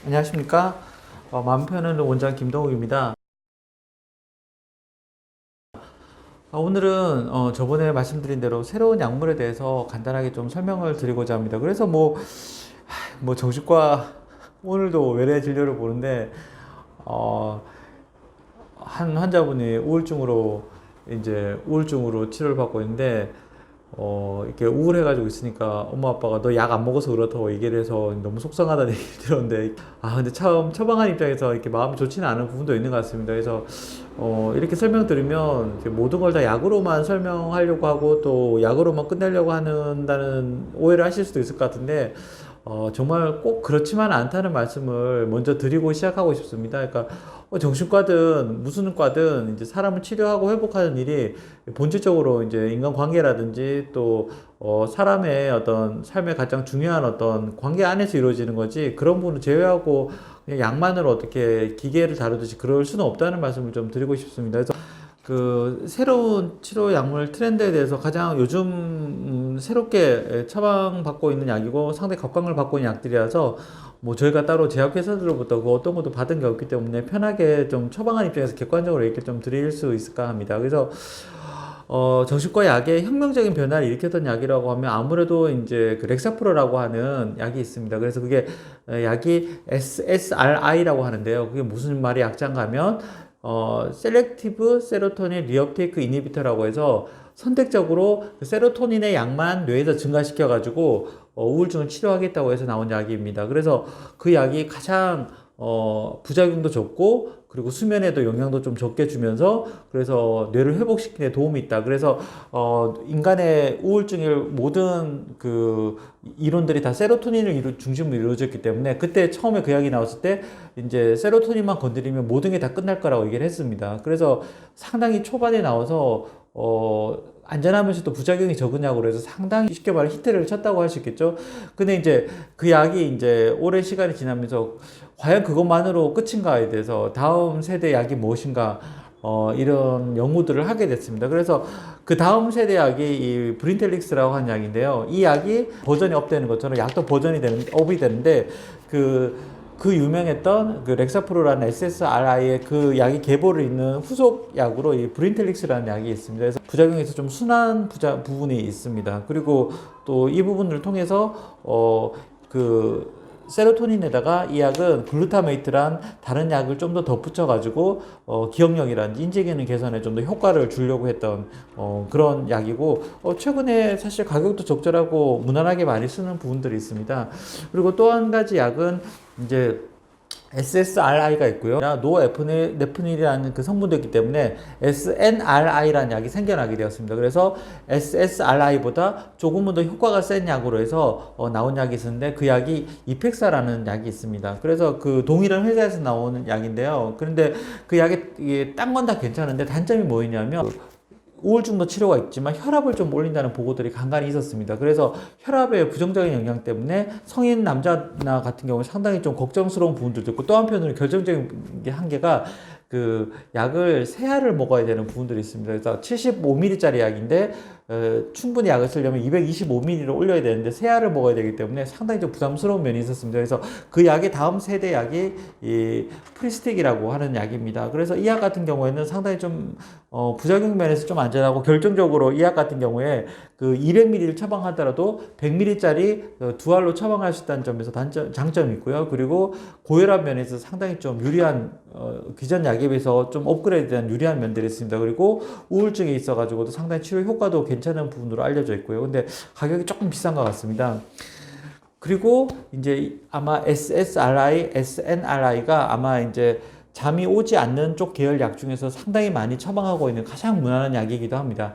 안녕하십니까. 마음 편한 원장 김동욱입니다. 오늘은 저번에 말씀드린 대로 새로운 약물에 대해서 간단하게 좀 설명을 드리고자 합니다. 그래서 뭐 정신과 오늘도 외래 진료를 보는데 어, 한 환자분이 우울증으로 치료를 받고 있는데 이렇게 우울해가지고 있으니까 엄마 아빠가 너 약 안 먹어서 그렇다고 얘기를 해서 너무 속상하다는 얘기를 들었는데, 근데 참 처방한 입장에서 이렇게 마음이 좋지는 않은 부분도 있는 것 같습니다. 그래서 이렇게 설명드리면 이렇게 모든 걸 다 약으로만 설명하려고 하고 또 약으로만 끝내려고 한다는 오해를 하실 수도 있을 것 같은데, 정말 꼭 그렇지만 않다는 말씀을 먼저 드리고 시작하고 싶습니다. 그러니까 정신과든 무슨 과든 이제 사람을 치료하고 회복하는 일이 본질적으로 이제 인간관계라든지 또 사람의 어떤 삶의 가장 중요한 어떤 관계 안에서 이루어지는 거지, 그런 부분을 제외하고 그냥 약만으로 어떻게 기계를 다루듯이 그럴 수는 없다는 말씀을 좀 드리고 싶습니다. 그래서 그 새로운 치료 약물 트렌드에 대해서 가장 요즘 새롭게 처방받고 있는 약이고 상당히 각광을 받고 있는 약들이라서 뭐 저희가 따로 제약회사들로부터 그 어떤 것도 받은 게 없기 때문에 편하게 좀 처방한 입장에서 객관적으로 얘기를 좀 드릴 수 있을까 합니다. 그래서 정신과 약의 혁명적인 변화를 일으켰던 약이라고 하면 아무래도 이제 그 렉사프로라고 하는 약이 있습니다. 그래서 그게 약이 SSRI라고 하는데요. 그게 무슨 말이 약자인가 하면 셀렉티브 세로토닌 리업테이크 이니비터라고 해서 선택적으로 그 세로토닌의 양만 뇌에서 증가시켜 가지고 우울증을 치료하겠다고 해서 나온 약입니다. 그래서 그 약이 가장 부작용도 적고 그리고 수면에도 영향도 좀 적게 주면서 그래서 뇌를 회복시키는 데 도움이 있다. 그래서 인간의 우울증의 모든 그 이론들이 다 세로토닌을 중심으로 이루어졌기 때문에 그때 처음에 그 약이 나왔을 때 이제 세로토닌만 건드리면 모든 게 다 끝날 거라고 얘기를 했습니다. 그래서 상당히 초반에 나와서 안전하면서도 부작용이 적으냐고 해서 상당히 쉽게 말해 히트를 쳤다고 할 수 있겠죠. 근데 이제 그 약이 이제 오랜 시간이 지나면서 과연 그것만으로 끝인가에 대해서 다음 세대 약이 무엇인가 이런 연구들을 하게 됐습니다. 그래서 그 다음 세대 약이 이 브린텔릭스라고 하는 약인데요. 이 약이 버전이 업되는 것처럼 약도 업이 되는데 그 유명했던 그 렉사프로라는 SSRI의 그 약이 계보를 잇는 후속 약으로 이 브린텔릭스라는 약이 있습니다. 그래서 부작용에서 좀 순한 부분이 있습니다. 그리고 또 이 부분을 통해서 그 세로토닌에다가 이 약은 글루타메이트란 다른 약을 좀 더 덧붙여가지고 기억력이라든지 인지기능 개선에 좀 더 효과를 주려고 했던 그런 약이고, 최근에 사실 가격도 적절하고 무난하게 많이 쓰는 부분들이 있습니다. 그리고 또 한 가지 약은 이제 SSRI가 있고요. 노에프네프린이라는 그 성분도 있기 때문에 SNRI라는 약이 생겨나게 되었습니다. 그래서 SSRI보다 조금은 더 효과가 센 약으로 해서 나온 약이 있었는데 그 약이 이펙사라는 약이 있습니다. 그래서 그 동일한 회사에서 나오는 약인데요. 그런데 그 약이 딴 건 다 괜찮은데 단점이 뭐였냐면 우울증도 치료가 있지만 혈압을 좀 올린다는 보고들이 간간히 있었습니다. 그래서 혈압의 부정적인 영향 때문에 성인 남자나 같은 경우는 상당히 좀 걱정스러운 부분들도 있고, 또 한편으로 결정적인 한계가 그 약을 세 알을 먹어야 되는 부분들이 있습니다. 그래서 75ml짜리 약인데 충분히 약을 쓰려면 225ml를 올려야 되는데 세 알을 먹어야 되기 때문에 상당히 좀 부담스러운 면이 있었습니다. 그래서 그 약의 다음 세대 약이 이 프리스틱이라고 하는 약입니다. 그래서 이 약 같은 경우에는 상당히 좀 부작용 면에서 좀 안전하고, 결정적으로 이 약 같은 경우에 그 200ml를 처방하더라도 100ml짜리 두 알로 처방할 수 있다는 점에서 장점이 있고요. 그리고 고혈압 면에서 상당히 좀 유리한 기존 약에 비해서 좀 업그레이드된 유리한 면들이 있습니다. 그리고 우울증에 있어가지고도 상당히 치료 효과도 괜찮은 부분으로 알려져 있고요. 근데 가격이 조금 비싼 것 같습니다. 그리고 이제 아마 SSRI, SNRI가 아마 이제 잠이 오지 않는 쪽 계열 약 중에서 상당히 많이 처방하고 있는 가장 무난한 약이기도 합니다.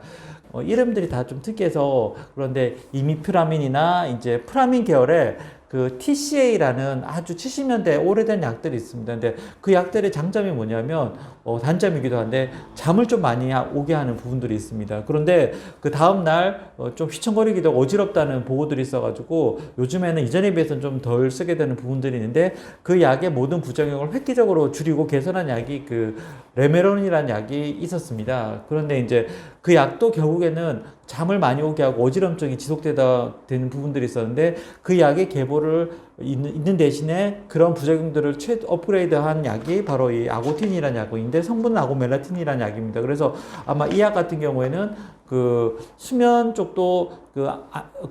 이름들이 다 좀 특이해서 그런데 이미프라민이나 이제 프라민 계열의 그 TCA라는 아주 70년대 오래된 약들이 있습니다. 근데 그 약들의 장점이 뭐냐면 단점이기도 한데 잠을 좀 많이 오게 하는 부분들이 있습니다. 그런데 그 다음날 좀 휘청거리기도 어지럽다는 보고들이 있어가지고 요즘에는 이전에 비해서는 좀 덜 쓰게 되는 부분들이 있는데, 그 약의 모든 부작용을 획기적으로 줄이고 개선한 약이 그 레메론이라는 약이 있었습니다. 그런데 이제 그 약도 결국에는 잠을 많이 오게 하고 어지럼증이 지속되다 되는 부분들이 있었는데 그 약의 계보를 있는 대신에 그런 부작용들을 업그레이드한 약이 바로 이 아고틴이라는 약인데 성분은 아고멜라틴이라는 약입니다. 그래서 아마 이 약 같은 경우에는 그 수면 쪽도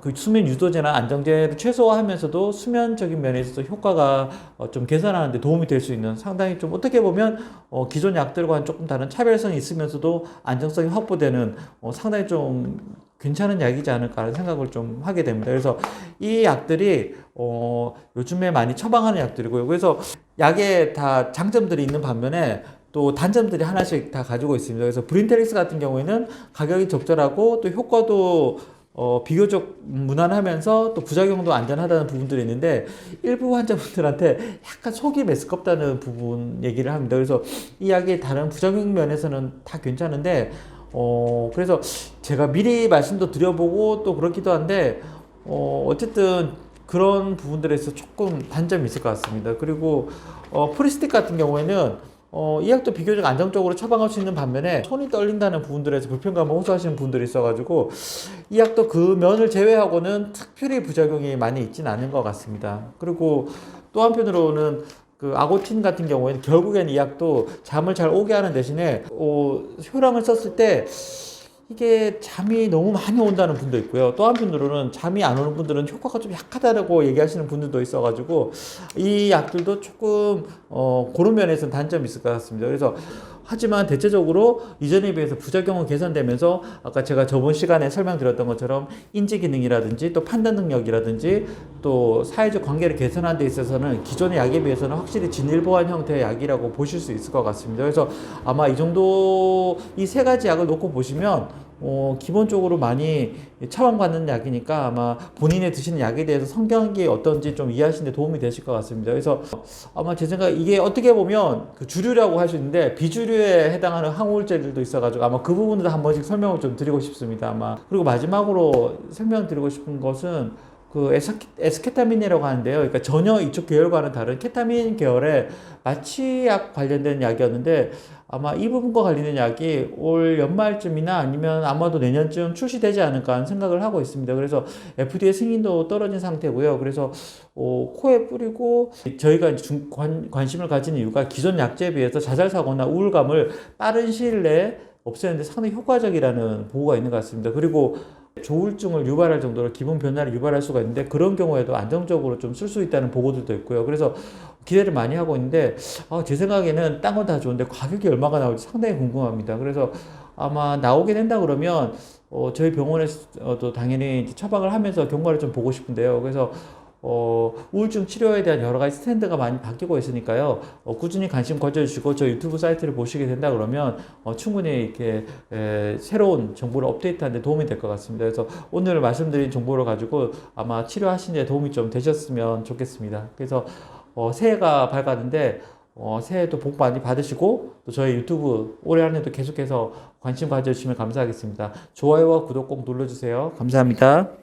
그 수면 유도제나 안정제를 최소화하면서도 수면적인 면에서 효과가 좀 개선하는 데 도움이 될 수 있는 상당히 좀 어떻게 보면 기존 약들과는 조금 다른 차별성이 있으면서도 안정성이 확보되는 상당히 좀 괜찮은 약이지 않을까 하는 생각을 좀 하게 됩니다. 그래서 이 약들이 요즘에 많이 처방하는 약들이고요. 그래서 약에 다 장점들이 있는 반면에 또 단점들이 하나씩 다 가지고 있습니다. 그래서 브린텔릭스 같은 경우에는 가격이 적절하고 또 효과도 비교적 무난하면서 또 부작용도 안전하다는 부분들이 있는데 일부 환자분들한테 약간 속이 메스껍다는 부분 얘기를 합니다. 그래서 이 약이 다른 부작용 면에서는 다 괜찮은데 그래서 제가 미리 말씀도 드려보고 또 그렇기도 한데 어쨌든 그런 부분들에서 조금 단점이 있을 것 같습니다. 그리고 프리스틱 같은 경우에는 이 약도 비교적 안정적으로 처방할 수 있는 반면에 손이 떨린다는 부분들에서 불편감을 호소하시는 분들이 있어가지고 이 약도 그 면을 제외하고는 특별히 부작용이 많이 있지는 않은 것 같습니다. 그리고 또 한편으로는 그 아고틴 같은 경우에는 결국엔 이 약도 잠을 잘 오게 하는 대신에 효량을 썼을 때 이게 잠이 너무 많이 온다는 분도 있고요. 또 한편으로는 잠이 안 오는 분들은 효과가 좀 약하다고 얘기하시는 분들도 있어가지고 이 약들도 조금 그런 면에서는 단점이 있을 것 같습니다. 그래서 하지만 대체적으로 이전에 비해서 부작용은 개선되면서 아까 제가 저번 시간에 설명드렸던 것처럼 인지 기능이라든지 또 판단 능력이라든지 또 사회적 관계를 개선하는 데 있어서는 기존의 약에 비해서는 확실히 진일보한 형태의 약이라고 보실 수 있을 것 같습니다. 그래서 아마 이 정도 이 세 가지 약을 놓고 보시면 기본적으로 많이 처방받는 약이니까 아마 본인이 드시는 약에 대해서 성격이 어떤지 좀 이해하시는 데 도움이 되실 것 같습니다. 그래서 아마 제 생각에 이게 어떻게 보면 그 주류라고 할 수 있는데 비주류에 해당하는 항우울제들도 있어가지고 아마 그 부분도 한 번씩 설명을 좀 드리고 싶습니다. 아마 그리고 마지막으로 설명드리고 싶은 것은 그 에스케타민이라고 하는데요. 그러니까 전혀 이쪽 계열과는 다른 케타민 계열의 마취약 관련된 약이었는데 아마 이 부분과 관련된 약이 올 연말쯤이나 아니면 아마도 내년쯤 출시되지 않을까 하는 생각을 하고 있습니다. 그래서 FDA 승인도 떨어진 상태고요. 그래서 코에 뿌리고 저희가 이제 관심을 가지는 이유가 기존 약제에 비해서 자살사고나 우울감을 빠른 시일 내에 없애는데 상당히 효과적이라는 보고가 있는 것 같습니다. 그리고 조울증을 유발할 정도로 기분 변화를 유발할 수가 있는데 그런 경우에도 안정적으로 좀 쓸 수 있다는 보고들도 있고요. 그래서 기대를 많이 하고 있는데 제 생각에는 딴 건 다 좋은데 가격이 얼마가 나올지 상당히 궁금합니다. 그래서 아마 나오게 된다 그러면 저희 병원에서도 당연히 처방을 하면서 경과를 좀 보고 싶은데요. 그래서 우울증 치료에 대한 여러 가지 스탠드가 많이 바뀌고 있으니까요. 꾸준히 관심 가져주시고 저 유튜브 사이트를 보시게 된다 그러면 충분히 이렇게 새로운 정보를 업데이트하는 데 도움이 될 것 같습니다. 그래서 오늘 말씀드린 정보를 가지고 아마 치료하시는 데 도움이 좀 되셨으면 좋겠습니다. 그래서 새해가 밝았는데 새해도 복 많이 받으시고 또 저희 유튜브 올해 한 해도 계속해서 관심 가져주시면 감사하겠습니다. 좋아요와 구독 꼭 눌러주세요. 감사합니다.